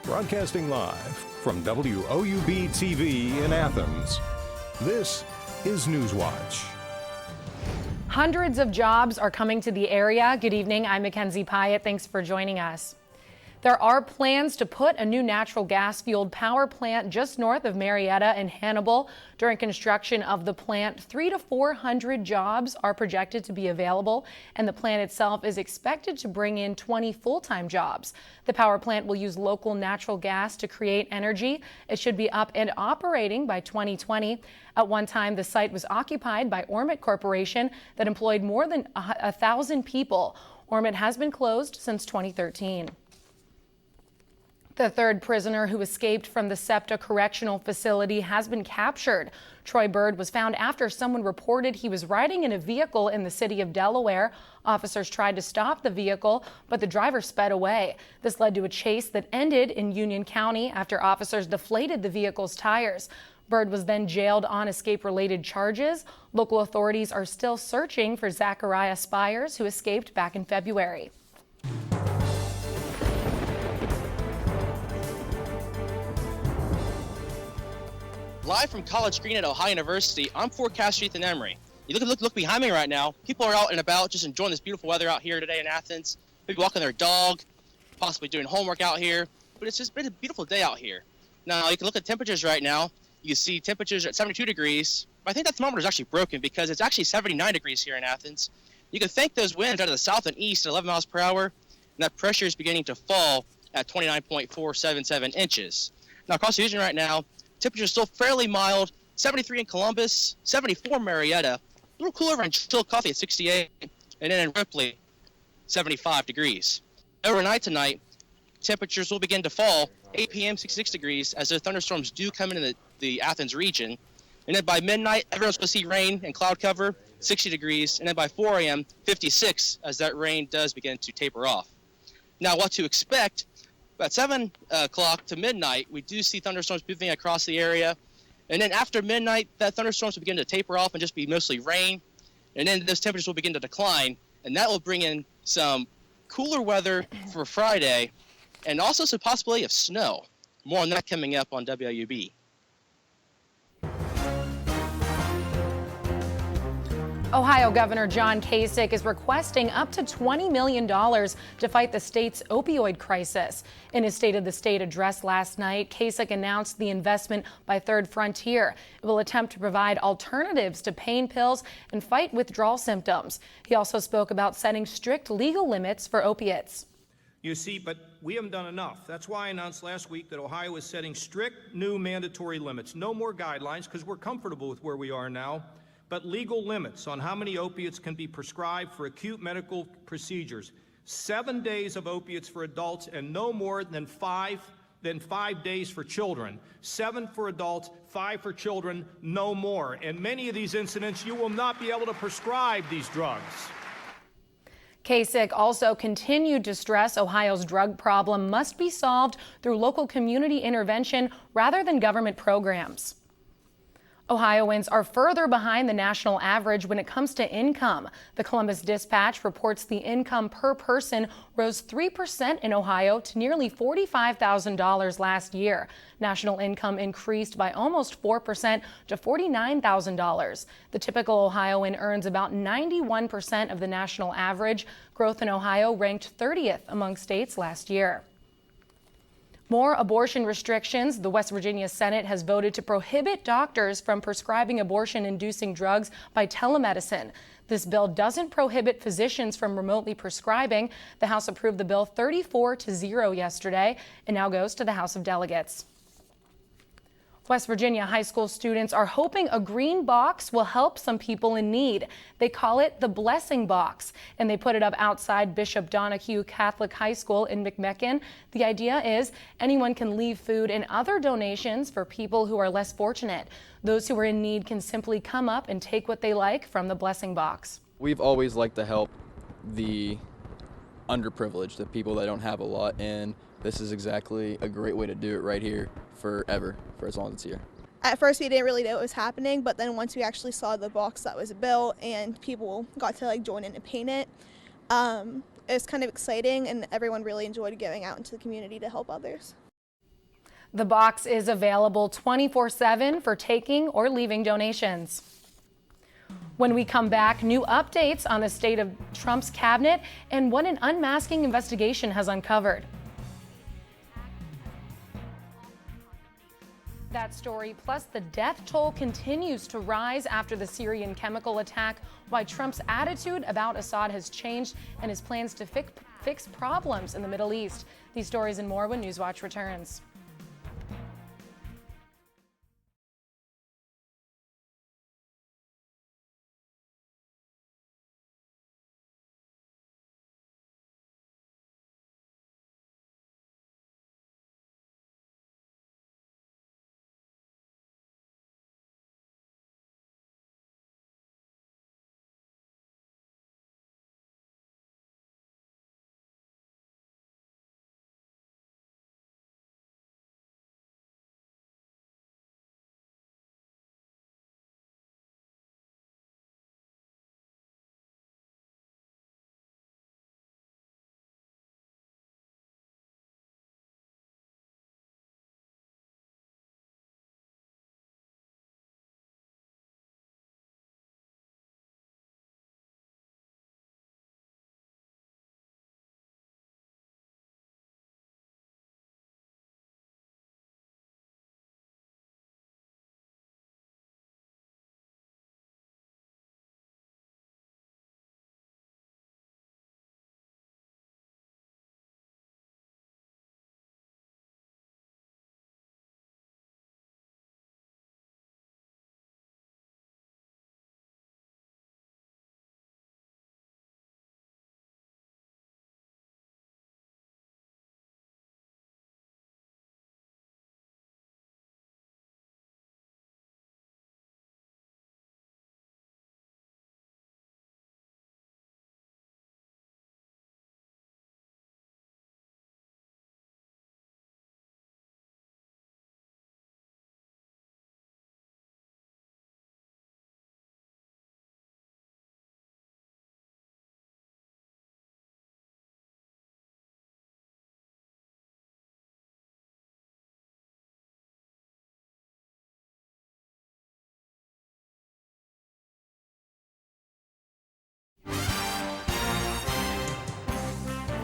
Broadcasting live from WOUB TV in Athens, this is Newswatch. Hundreds of jobs are coming to the area. Good evening, I'm Mackenzie Pyatt. Thanks for joining us. There are plans to put a new natural gas-fueled power plant just north of Marietta and Hannibal. During construction of the plant, 300 to 400 jobs are projected to be available, and the plant itself is expected to bring in 20 full-time jobs. The power plant will use local natural gas to create energy. It should be up and operating by 2020. At one time, the site was occupied by Ormet Corporation that employed more than 1,000 people. Ormet has been closed since 2013. The third prisoner who escaped from the SEPTA Correctional Facility has been captured. Troy Bird was found after someone reported he was riding in a vehicle in the city of Delaware. Officers tried to stop the vehicle, but the driver sped away. This led to a chase that ended in Union County after officers deflated the vehicle's tires. Bird was then jailed on escape-related charges. Local authorities are still searching for Zachariah Spires, who escaped back in February. Live from College Green at Ohio University, I'm forecaster Ethan Emery. You look behind me right now. People are out and about just enjoying this beautiful weather out here today in Athens. Maybe walking their dog, possibly doing homework out here. But it's just been a beautiful day out here. Now, you can look at temperatures right now. You can see temperatures at 72 degrees. But I think that thermometer is actually broken because it's actually 79 degrees here in Athens. You can thank those winds out of the south and east at 11 miles per hour. And that pressure is beginning to fall at 29.477 inches. Now, across the region right now, temperature is still fairly mild, 73 in Columbus, 74 in Marietta, a little cooler in Chillicothe at 68, and then in Ripley, 75 degrees. Overnight tonight, temperatures will begin to fall, 8 p.m., 66 degrees, as the thunderstorms do come into the Athens region. And then by midnight, everyone's going to see rain and cloud cover, 60 degrees, and then by 4 a.m., 56, as that rain does begin to taper off. Now, what to expect? About 7 o'clock to midnight, we do see thunderstorms moving across the area. And then after midnight, that thunderstorms will begin to taper off and just be mostly rain. And then those temperatures will begin to decline. And that will bring in some cooler weather for Friday and also some possibility of snow. More on that coming up on WOUB. Ohio Governor John Kasich is requesting up to $20 million to fight the state's opioid crisis. In his State of the State address last night, Kasich announced the investment by Third Frontier. It will attempt to provide alternatives to pain pills and fight withdrawal symptoms. He also spoke about setting strict legal limits for opiates. You see, but we haven't done enough. That's why I announced last week that Ohio is setting strict new mandatory limits. No more guidelines, because we're comfortable with where we are now, but legal limits on how many opiates can be prescribed for acute medical procedures. 7 days of opiates for adults and no more than 5 days for children. 7 for adults, 5 for children, no more. And many of these incidents, you will not be able to prescribe these drugs. Kasich also continued to stress Ohio's drug problem must be solved through local community intervention rather than government programs. Ohioans are further behind the national average when it comes to income. The Columbus Dispatch reports the income per person rose 3% in Ohio to nearly $45,000 last year. National income increased by almost 4% to $49,000. The typical Ohioan earns about 91% of the national average. Growth in Ohio ranked 30th among states last year. More abortion restrictions. The West Virginia Senate has voted to prohibit doctors from prescribing abortion-inducing drugs by telemedicine. This bill doesn't prohibit physicians from remotely prescribing. The House approved the bill 34-0 yesterday and now goes to the House of Delegates. West Virginia high school students are hoping a green box will help some people in need. They call it the Blessing Box, and they put it up outside Bishop Donahue Catholic High School in McMicken. The idea is anyone can leave food and other donations for people who are less fortunate. Those who are in need can simply come up and take what they like from the Blessing Box. We've always liked to help the underprivileged, the people that don't have a lot, and this is exactly a great way to do it right here forever, for as long as it's here. At first we didn't really know what was happening, but then once we actually saw the box that was built and people got to join in and paint it, it was kind of exciting, and everyone really enjoyed going out into the community to help others. The box is available 24/7 for taking or leaving donations. When we come back, new updates on the state of Trump's cabinet and what an unmasking investigation has uncovered. That story, plus the death toll continues to rise after the Syrian chemical attack, why Trump's attitude about Assad has changed, and his plans to fix problems in the Middle East. These stories and more when Newswatch returns.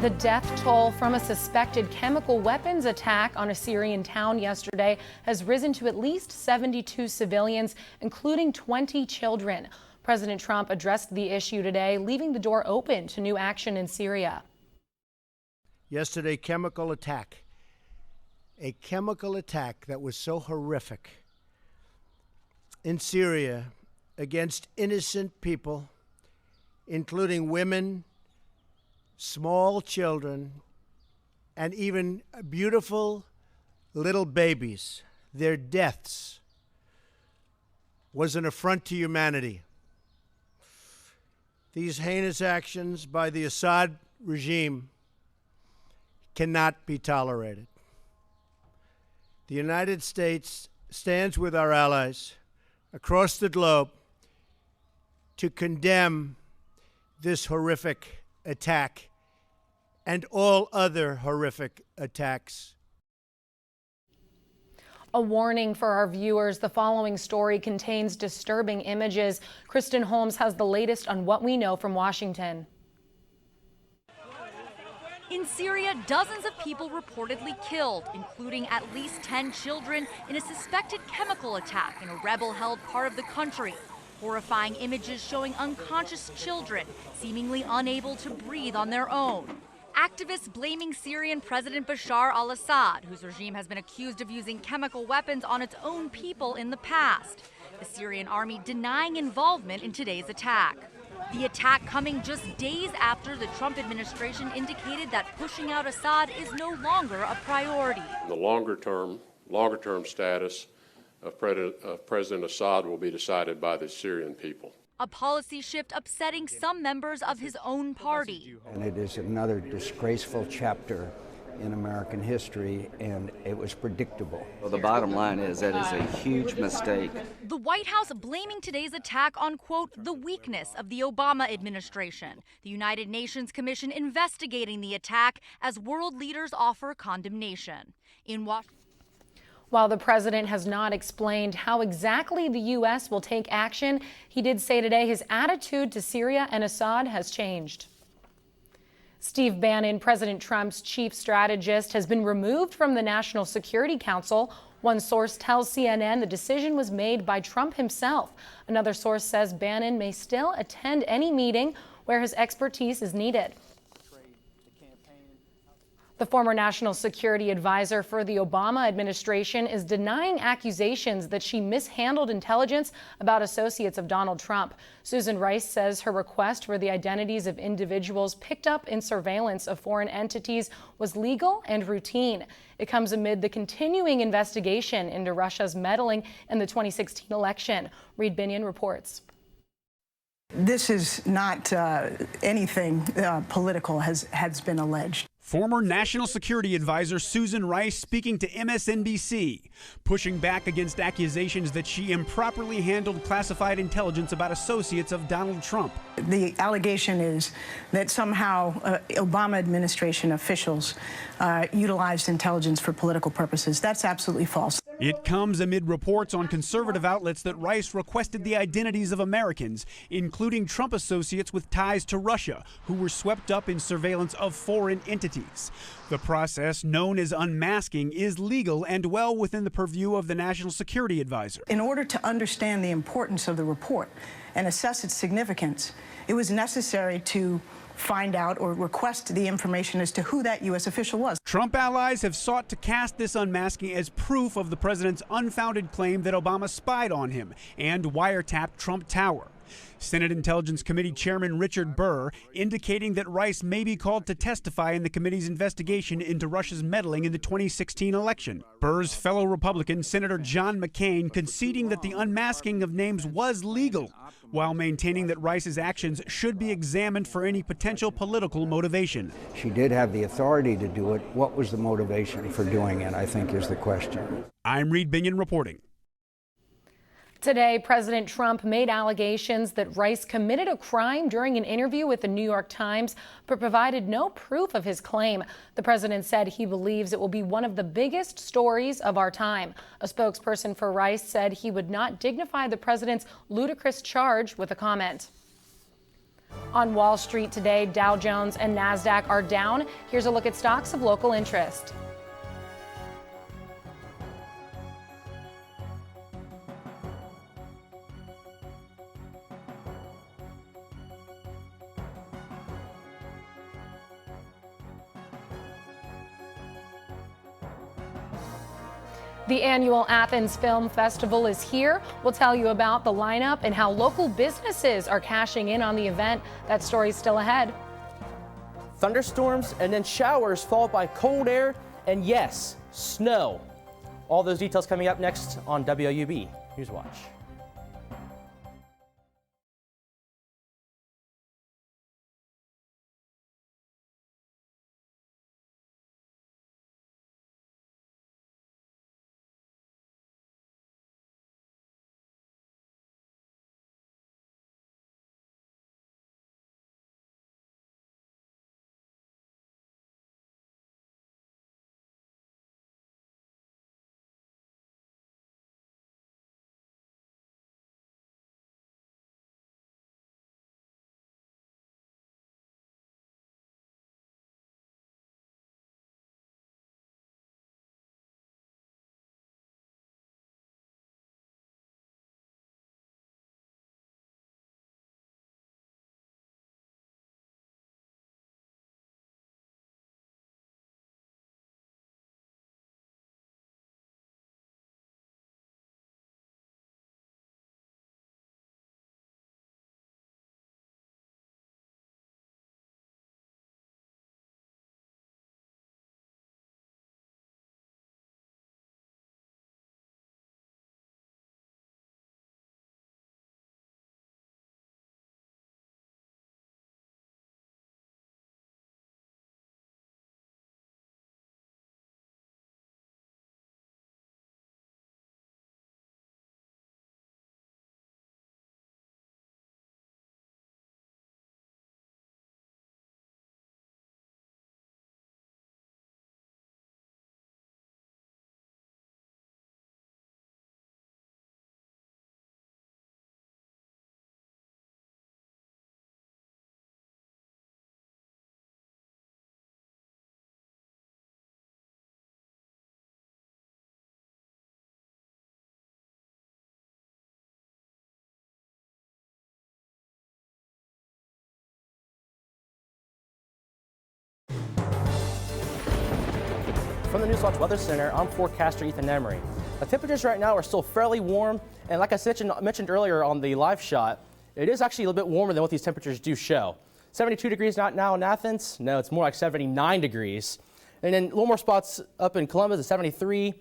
The death toll from a suspected chemical weapons attack on a Syrian town yesterday has risen to at least 72 civilians, including 20 children. President Trump addressed the issue today, leaving the door open to new action in Syria. Yesterday, chemical attack. A chemical attack that was so horrific in Syria against innocent people, including women, small children, and even beautiful little babies. Their deaths was an affront to humanity. These heinous actions by the Assad regime cannot be tolerated. The United States stands with our allies across the globe to condemn this horrific attack and all other horrific attacks. A warning for our viewers. The following story contains disturbing images. Kristen Holmes has the latest on what we know from Washington. In Syria, dozens of people reportedly killed, including at least 10 children, in a suspected chemical attack in a rebel-held part of the country. Horrifying images showing unconscious children, seemingly unable to breathe on their own. Activists blaming Syrian President Bashar al-Assad, whose regime has been accused of using chemical weapons on its own people in the past. The Syrian army denying involvement in today's attack. The attack coming just days after the Trump administration indicated that pushing out Assad is no longer a priority. The longer term status of President Assad will be decided by the Syrian people. A policy shift upsetting some members of his own party. And it is another disgraceful chapter in American history, and it was predictable. Well, the bottom line is that is a huge mistake. The White House blaming today's attack on, quote, the weakness of the Obama administration. The United Nations Commission investigating the attack as world leaders offer condemnation. In Washington. While the president has not explained how exactly the U.S. will take action, he did say today his attitude to Syria and Assad has changed. Steve Bannon, President Trump's chief strategist, has been removed from the National Security Council. One source tells CNN the decision was made by Trump himself. Another source says Bannon may still attend any meeting where his expertise is needed. The former national security advisor for the Obama administration is denying accusations that she mishandled intelligence about associates of Donald Trump. Susan Rice says her request for the identities of individuals picked up in surveillance of foreign entities was legal and routine. It comes amid the continuing investigation into Russia's meddling in the 2016 election. Reed Binion reports. This is not anything political has been alleged. Former National Security Advisor Susan Rice speaking to MSNBC, pushing back against accusations that she improperly handled classified intelligence about associates of Donald Trump. The allegation is that somehow Obama administration officials utilized intelligence for political purposes. That's absolutely false. It comes amid reports on conservative outlets that Rice requested the identities of Americans, including Trump associates with ties to Russia, who were swept up in surveillance of foreign entities. The process, known as unmasking, is legal and well within the purview of the National Security Advisor. In order to understand the importance of the report and assess its significance, it was necessary to find out or request the information as to who that U.S. official was. Trump allies have sought to cast this unmasking as proof of the president's unfounded claim that Obama spied on him and wiretapped Trump Tower. Senate Intelligence Committee Chairman Richard Burr indicating that Rice may be called to testify in the committee's investigation into Russia's meddling in the 2016 election. Burr's fellow Republican, Senator John McCain, conceding that the unmasking of names was legal, while maintaining that Rice's actions should be examined for any potential political motivation. She did have the authority to do it. What was the motivation for doing it, I think, is the question. I'm Reed Binion reporting. Today, President Trump made allegations that Rice committed a crime during an interview with the New York Times, but provided no proof of his claim. The president said he believes it will be one of the biggest stories of our time. A spokesperson for Rice said he would not dignify the president's ludicrous charge with a comment. On Wall Street today, Dow Jones and NASDAQ are down. Here's a look at stocks of local interest. The annual Athens Film Festival is here. We'll tell you about the lineup and how local businesses are cashing in on the event. That story's still ahead. Thunderstorms and then showers followed by cold air and, yes, snow. All those details coming up next on WOUB Newswatch. from the Newswatch Weather Center, I'm forecaster Ethan Emery. The temperatures right now are still fairly warm, and like I mentioned earlier on the live shot, it is actually a little bit warmer than what these temperatures do show. 72 degrees not now in Athens. No, it's more like 79 degrees. And then a little more spots up in Columbus at 73,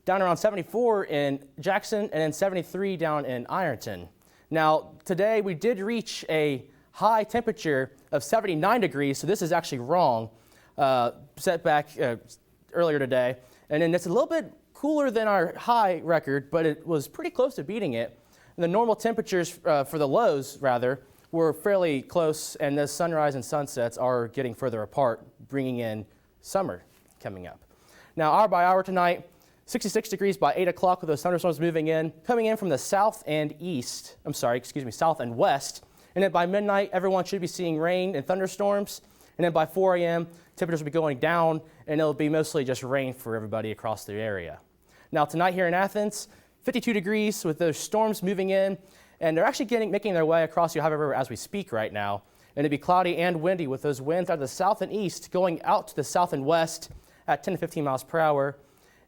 down around 74 in Jackson, and then 73 down in Ironton. Now, today we did reach a high temperature of 79 degrees, so this is actually wrong, set back earlier today. And then it's a little bit cooler than our high record, but it was pretty close to beating it. And the normal temperatures for the lows, rather, were fairly close, and the sunrise and sunsets are getting further apart, bringing in summer coming up. Now, hour by hour tonight, 66 degrees by 8 o'clock with those thunderstorms moving in, coming in from the south and south and west. And then by midnight, everyone should be seeing rain and thunderstorms. And then by 4 a.m., temperatures will be going down, and it'll be mostly just rain for everybody across the area. Now, tonight here in Athens, 52 degrees with those storms moving in, and they're actually making their way across the Ohio River as we speak right now. And it'll be cloudy and windy with those winds out of the south and east going out to the south and west at 10 to 15 miles per hour.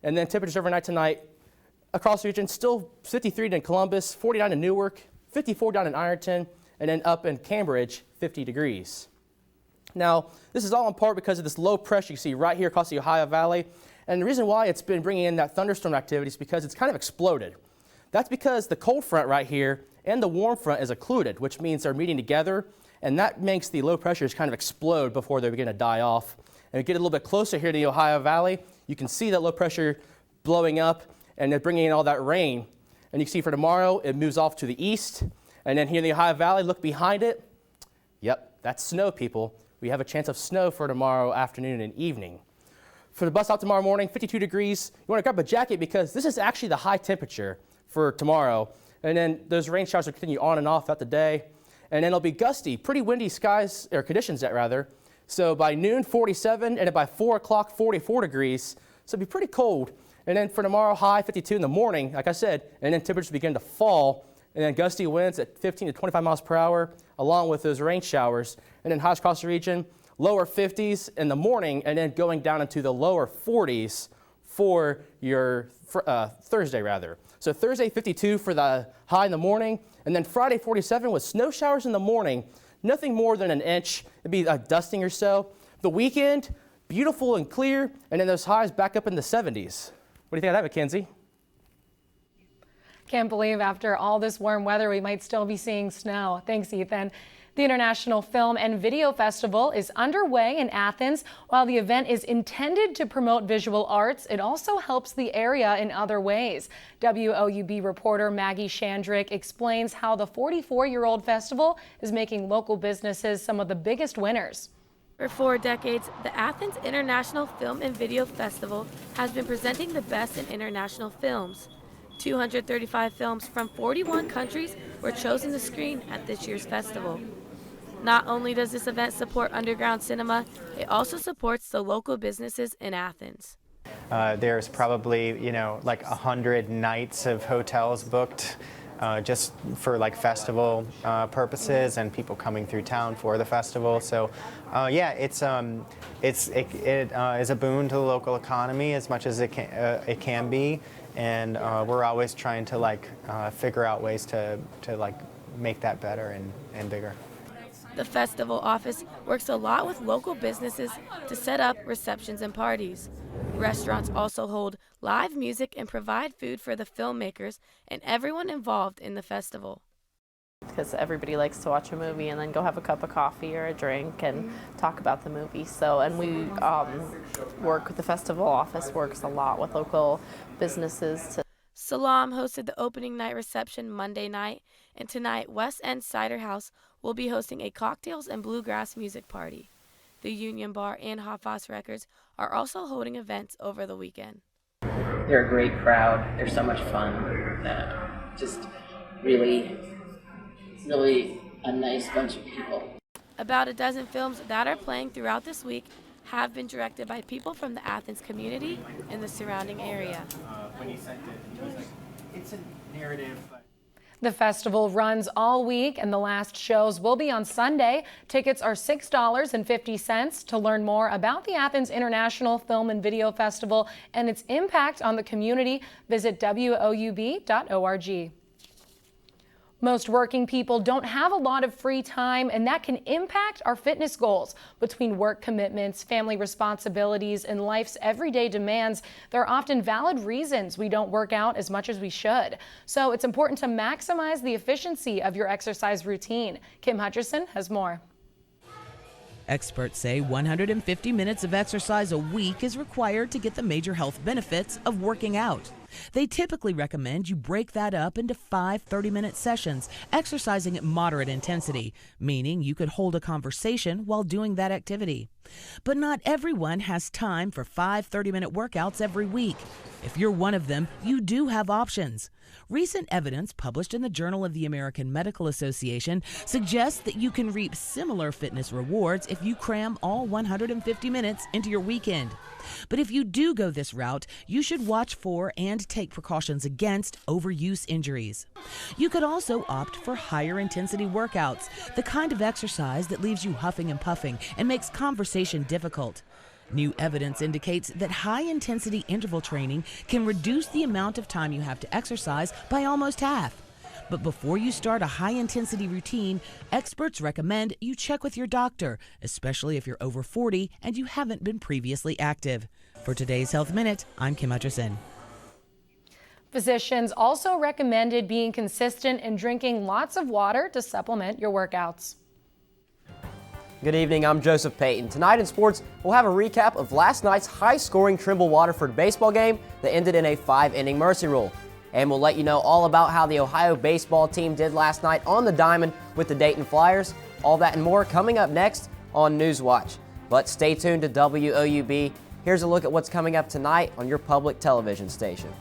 And then temperatures overnight tonight across the region, still 53 in Columbus, 49 in Newark, 54 down in Ironton, and then up in Cambridge, 50 degrees. Now, this is all in part because of this low pressure you see right here across the Ohio Valley. And the reason why it's been bringing in that thunderstorm activity is because it's kind of exploded. That's because the cold front right here and the warm front is occluded, which means they're meeting together, and that makes the low pressures kind of explode before they begin to die off. And we get a little bit closer here to the Ohio Valley, you can see that low pressure blowing up, and they're bringing in all that rain. And you can see for tomorrow, it moves off to the east. And then here in the Ohio Valley, look behind it. Yep, that's snow, people. We have a chance of snow for tomorrow afternoon and evening. For the bus out tomorrow morning, 52 degrees. You want to grab a jacket because this is actually the high temperature for tomorrow. And then those rain showers will continue on and off throughout the day. And then it'll be gusty, pretty windy skies, or conditions rather. So by noon, 47, and then by 4 o'clock, 44 degrees. So it'll be pretty cold. And then for tomorrow, high 52 in the morning, like I said, and then temperatures begin to fall. And then gusty winds at 15 to 25 miles per hour, along with those rain showers. And then highs across the region, lower 50s in the morning, and then going down into the lower 40s for your Thursday, rather. So Thursday, 52 for the high in the morning, and then Friday, 47 with snow showers in the morning, nothing more than an inch. It'd be a dusting or so. The weekend, beautiful and clear, and then those highs back up in the 70s. What do you think of that, Mackenzie? Can't believe after all this warm weather, we might still be seeing snow. Thanks, Ethan. The International Film and Video Festival is underway in Athens. While the event is intended to promote visual arts, it also helps the area in other ways. WOUB reporter Maggie Shandrick explains how the 44-year-old festival is making local businesses some of the biggest winners. For 4 decades, the Athens International Film and Video Festival has been presenting the best in international films. 235 films from 41 countries were chosen to screen at this year's festival. Not only does this event support underground cinema, it also supports the local businesses in Athens. There's probably, like 100 nights of hotels booked just for like festival purposes and people coming through town for the festival. So yeah, it is a boon to the local economy as much as it can be. And we're always trying to figure out ways to make that better and bigger. The festival office works a lot with local businesses to set up receptions and parties. Restaurants also hold live music and provide food for the filmmakers and everyone involved in the festival. Because everybody likes to watch a movie and then go have a cup of coffee or a drink and talk about the movie. So, and we work with the festival office, works a lot with local businesses. Salam hosted the opening night reception Monday night, and tonight West End Cider House will be hosting a cocktails and bluegrass music party. The Union Bar and Hafas Records are also holding events over the weekend. They're a great crowd. They're so much fun. Just really a nice bunch of people. About a dozen films that are playing throughout this week have been directed by people from the Athens community and the surrounding area. When he sent it, he was like, it's a narrative. The festival runs all week and the last shows will be on Sunday. Tickets are $6.50. To learn more about the Athens International Film and Video Festival and its impact on the community, visit WOUB.org. Most working people don't have a lot of free time, and that can impact our fitness goals. Between work commitments, family responsibilities, and life's everyday demands, there are often valid reasons we don't work out as much as we should. So it's important to maximize the efficiency of your exercise routine. Kim Hutcherson has more. Experts say 150 minutes of exercise a week is required to get the major health benefits of working out. They typically recommend you break that up into 5 30-minute sessions, exercising at moderate intensity, meaning you could hold a conversation while doing that activity. But not everyone has time for 5 30-minute workouts every week. If you're one of them, you do have options. Recent evidence published in the Journal of the American Medical Association suggests that you can reap similar fitness rewards if you cram all 150 minutes into your weekend. But if you do go this route, you should watch for and take precautions against overuse injuries. You could also opt for higher intensity workouts, the kind of exercise that leaves you huffing and puffing and makes conversation difficult. New evidence indicates that high-intensity interval training can reduce the amount of time you have to exercise by almost half. But before you start a high-intensity routine, experts recommend you check with your doctor, especially if you're over 40 and you haven't been previously active. For today's Health Minute, I'm Kim Hutcherson. Physicians also recommended being consistent and drinking lots of water to supplement your workouts. Good evening, I'm Joseph Payton. Tonight in sports, we'll have a recap of last night's high-scoring Trimble-Waterford baseball game that ended in a 5-inning mercy rule. And we'll let you know all about how the Ohio baseball team did last night on the diamond with the Dayton Flyers. All that and more coming up next on Newswatch. But stay tuned to WOUB. Here's a look at what's coming up tonight on your public television station.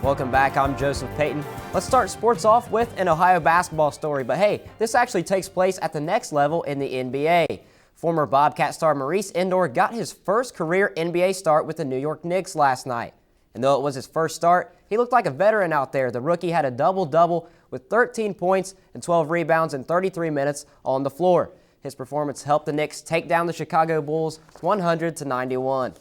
Welcome back, I'm Joseph Payton. Let's start sports off with an Ohio basketball story, but hey, this actually takes place at the next level in the NBA. Former Bobcat star Maurice Endor got his first career NBA start with the New York Knicks last night. And though it was his first start, he looked like a veteran out there. The rookie had a double-double with 13 points and 12 rebounds in 33 minutes on the floor. His performance helped the Knicks take down the Chicago Bulls 100-91.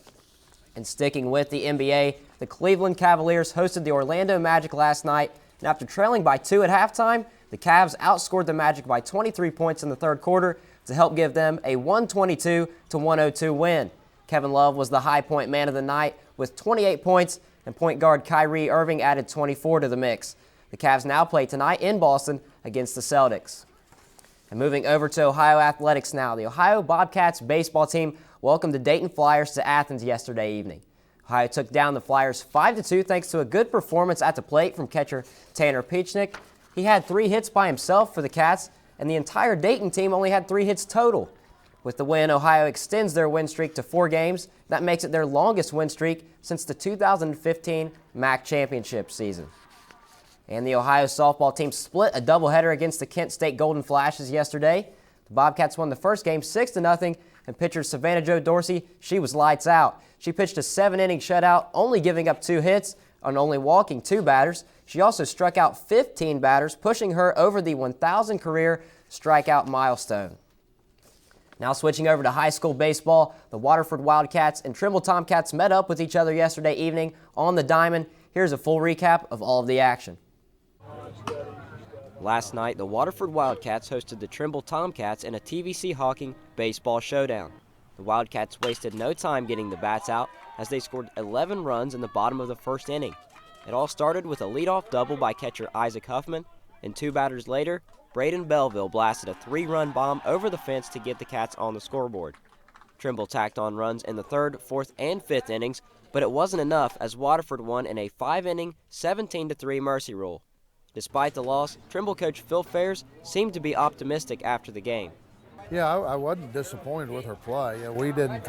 And sticking with the NBA, the Cleveland Cavaliers hosted the Orlando Magic last night, and after trailing by 2 at halftime, the Cavs outscored the Magic by 23 points in the third quarter to help give them a 122-102 win. Kevin Love was the high point man of the night with 28 points, and point guard Kyrie Irving added 24 to the mix. The Cavs now play tonight in Boston against the Celtics. And moving over to Ohio athletics now, the Ohio Bobcats baseball team welcomed the Dayton Flyers to Athens yesterday evening. Ohio took down the Flyers 5-2 thanks to a good performance at the plate from catcher Tanner Peachnick. He had 3 hits by himself for the Cats, and the entire Dayton team only had 3 hits total. With the win, Ohio extends their win streak to 4 games. That makes it their longest win streak since the 2015 MAC championship season. And the Ohio softball team split a doubleheader against the Kent State Golden Flashes yesterday. The Bobcats won the first game 6-0, and pitcher Savannah Jo Dorsey, she was lights out. She pitched a 7-inning shutout, only giving up 2 hits and only walking 2 batters. She also struck out 15 batters, pushing her over the 1,000 career strikeout milestone. Now switching over to high school baseball, the Waterford Wildcats and Trimble Tomcats met up with each other yesterday evening on the diamond. Here's a full recap of all of the action. Last night, the Waterford Wildcats hosted the Trimble Tomcats in a TVC Hawking baseball showdown. The Wildcats wasted no time getting the bats out as they scored 11 runs in the bottom of the first inning. It all started with a leadoff double by catcher Isaac Huffman, and 2 batters later, Braden Belleville blasted a 3-run bomb over the fence to get the Cats on the scoreboard. Trimble tacked on runs in the 3rd, 4th, and 5th innings, but it wasn't enough as Waterford won in a 5-inning, 17-3 mercy rule. Despite the loss, Trimble coach Phil Fairs seemed to be optimistic after the game. Yeah, I wasn't disappointed with her play. Yeah, we didn't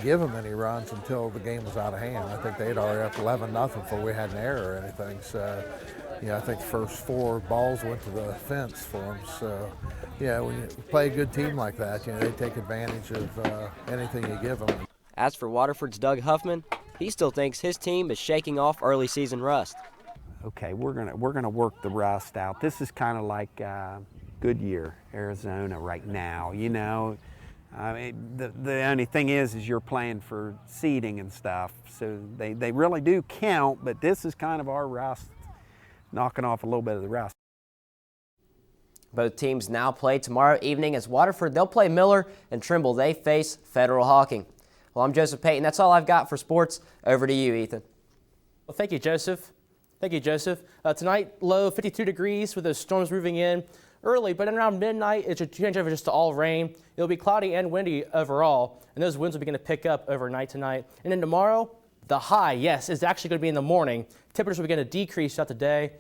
give them any runs until the game was out of hand. I think they'd already up 11-0 before we had an error or anything. So, yeah, I think the first 4 balls went to the fence for them. So, yeah, when you play a good team like that, they take advantage of anything you give them. As for Waterford's Doug Huffman, he still thinks his team is shaking off early season rust. Okay, we're gonna work the rust out. This is kind of like Goodyear, Arizona right now. The only thing is you're playing for seeding and stuff, so they really do count. But this is kind of our rust, knocking off a little bit of the rust. Both teams now play tomorrow evening as Waterford, they'll play Miller, and Trimble, they face Federal Hawking. Well, I'm Joseph Payton. That's all I've got for sports. Over to you, Ethan. Well, thank you, Joseph. Tonight, low 52 degrees with those storms moving in early, but around midnight, it should change over just to all rain. It'll be cloudy and windy overall, and those winds will begin to pick up overnight tonight. And then tomorrow, the high, yes, is actually going to be in the morning. Temperatures will begin to decrease throughout the day.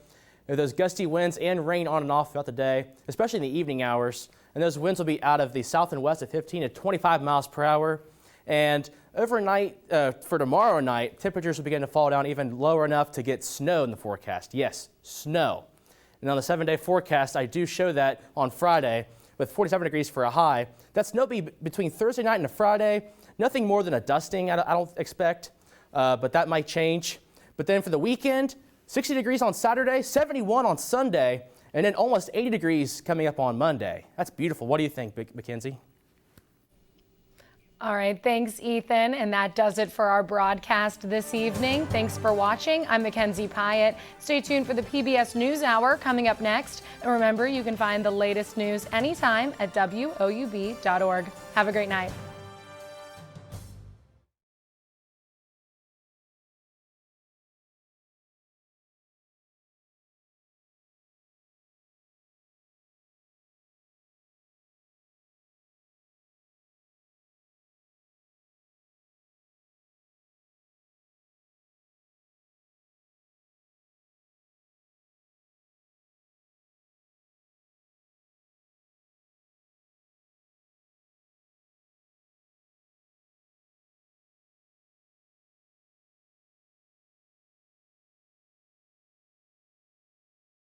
Those gusty winds and rain on and off throughout the day, especially in the evening hours. And those winds will be out of the south and west at 15 to 25 miles per hour. And overnight, for tomorrow night, temperatures will begin to fall down even lower enough to get snow in the forecast. Yes, snow. And on the 7-day forecast, I do show that on Friday with 47 degrees for a high. That snow will be between Thursday night and a Friday. Nothing more than a dusting, I don't expect, but that might change. But then for the weekend, 60 degrees on Saturday, 71 on Sunday, and then almost 80 degrees coming up on Monday. That's beautiful. What do you think, Mackenzie? All right, thanks, Ethan. And that does it for our broadcast this evening. Thanks for watching. I'm Mackenzie Pyatt. Stay tuned for the PBS NewsHour coming up next. And remember, you can find the latest news anytime at WOUB.org. Have a great night.